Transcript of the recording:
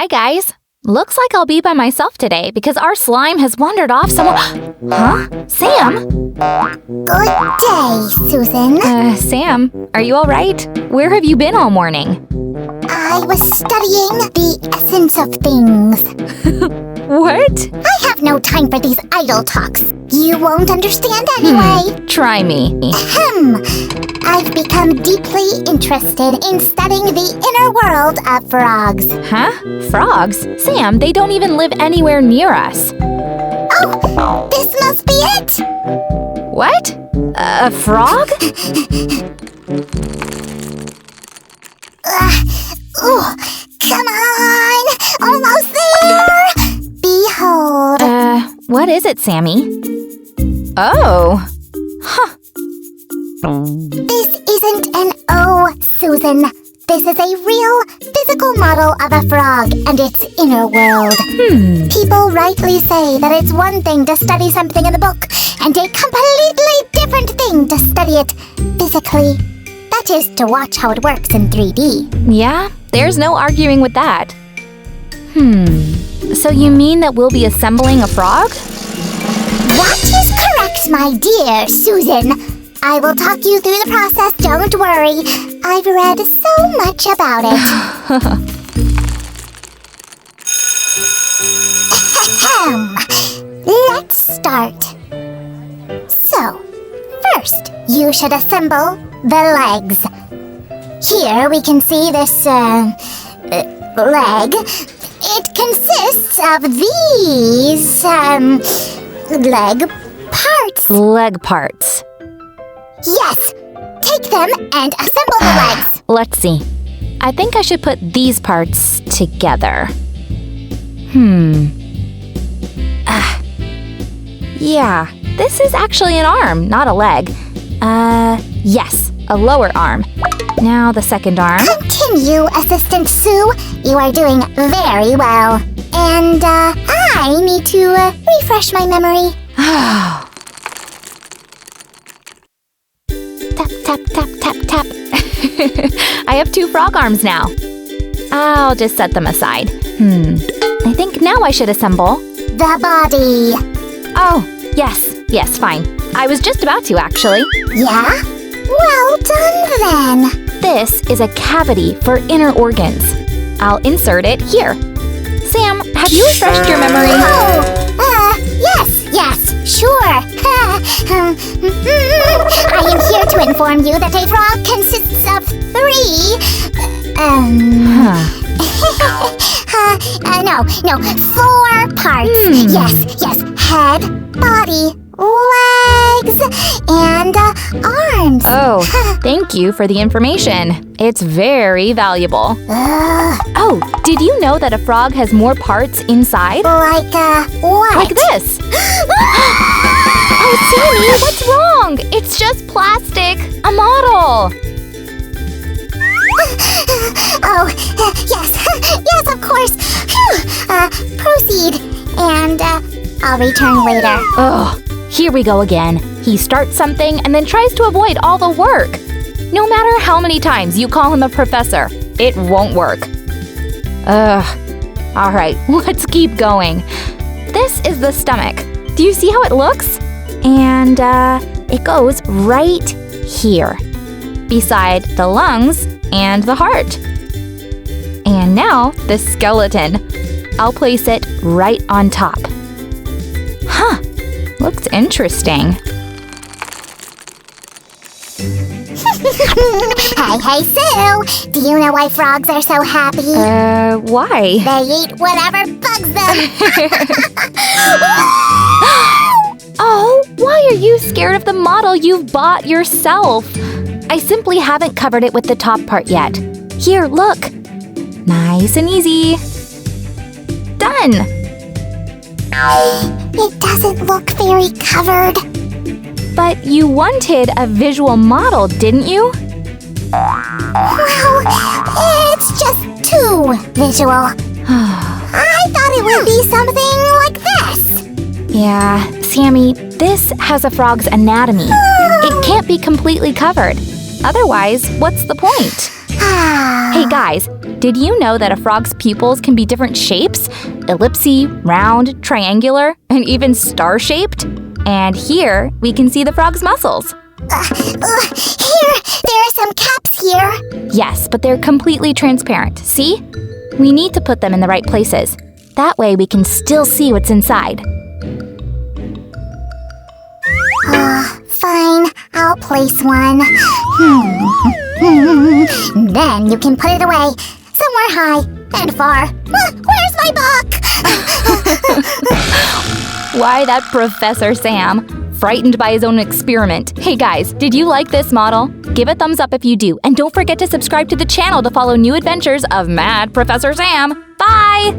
Hi, guys. Looks like I'll be by myself today because our slime has wandered off somewhere. Huh? Sam? Good day, Susan. Sam, are you all right? Where have you been all morning? I was studying the essence of things. What? I have no time for these idle talks. You won't understand anyway. Try me. I've become deeply interested in studying the inner world of frogs. Huh? Frogs? Sam, they don't even live anywhere near us. Oh, this must be it! What? A frog? Come on! Almost there! Behold. What is it, Sammy? Oh. Huh. This isn't an O, Susan. This is a real, physical model of a frog and its inner world. People rightly say that it's one thing to study something in the book and a completely different thing to study it physically. That is, to watch how it works in 3D. Yeah, there's no arguing with that. So you mean that we'll be assembling a frog? That is correct, my dear Susan. I will talk you through the process, don't worry. I've read so much about it. Let's start. So, first, you should assemble the legs. Here we can see this, leg. It consists of these, leg parts. Leg parts. Yes! Take them and assemble the legs. Let's see. I think I should put these parts together. Yeah, this is actually an arm, not a leg. Yes, a lower arm. Now the second arm. Continue, Assistant Sue. You are doing very well. And, I need to, refresh my memory. Tap, tap, tap, tap, tap. I have 2 frog arms now. I'll just set them aside. I think now I should assemble The body. Oh, yes, fine. I was just about to, actually. Yeah? Well done, then. This is a cavity for inner organs. I'll insert it here. Sam, have you refreshed your memory? Yes, sure. I am here to inform you that a frog consists of 3, no, 4 parts. Yes, head, body, legs, and arms. Oh, thank you for the information. It's very valuable. Oh, did you know that a frog has more parts inside? Like, what? Like this. Oh, Sammy, what's wrong? It's just plastic. A model. Oh, yes, of course. Proceed, and I'll return later. Ugh, here we go again. He starts something and then tries to avoid all the work. No matter how many times you call him a professor, it won't work. All right, let's keep going. This is the stomach. Do you see how it looks? And it goes right here, beside the lungs and the heart. And now the skeleton. I'll place it right on top. Huh, looks interesting. Hey, Sue! Do you know why frogs are so happy? Why? They eat whatever bugs them! Oh, why are you scared of the model you've bought yourself? I simply haven't covered it with the top part yet. Here, look. Nice and easy. Done. It doesn't look very covered. But you wanted a visual model, didn't you? Well, it's just too visual. I thought it would be something like this. Yeah, Sammy, this has a frog's anatomy. It can't be completely covered. Otherwise, what's the point? Wow! Hey guys, did you know that a frog's pupils can be different shapes? Ellipsy, round, triangular, and even star-shaped? And here, we can see the frog's muscles. Here, there are some caps here. Yes, but they're completely transparent. See? We need to put them in the right places. That way we can still see what's inside. Fine, I'll place one. Then you can put it away, somewhere high and far. Where's my book? Why, that Professor Sam, frightened by his own experiment. Hey guys, did you like this model? Give a thumbs up if you do, and don't forget to subscribe to the channel to follow new adventures of Mad Professor Sam. Bye!